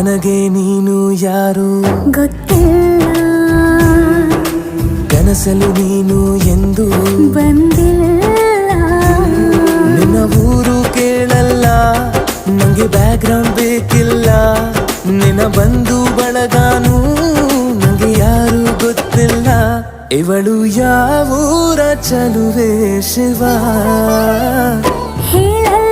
ನನಗೆ ನೀನು ಯಾರು ಗೊತ್ತಿಲ್ಲ, ಕನಸಲು ನೀನು ಎಂದು ಬಂದಿಲ್ಲ. ನಿನ್ನ ಊರು ಕೇಳಲ್ಲ, ನಂಗೆ ಬ್ಯಾಕ್ಗ್ರೌಂಡ್ ಬೇಕಿಲ್ಲ. ನಿನ್ನ ಬಂಧು ಬಳಗಾನು ನಂಗೆ ಯಾರು ಗೊತ್ತಿಲ್ಲ. ಇವಳು ಯಾವೂರ ಚಲುವೆ ಶಿವ ಹೇಳಲ್ಲ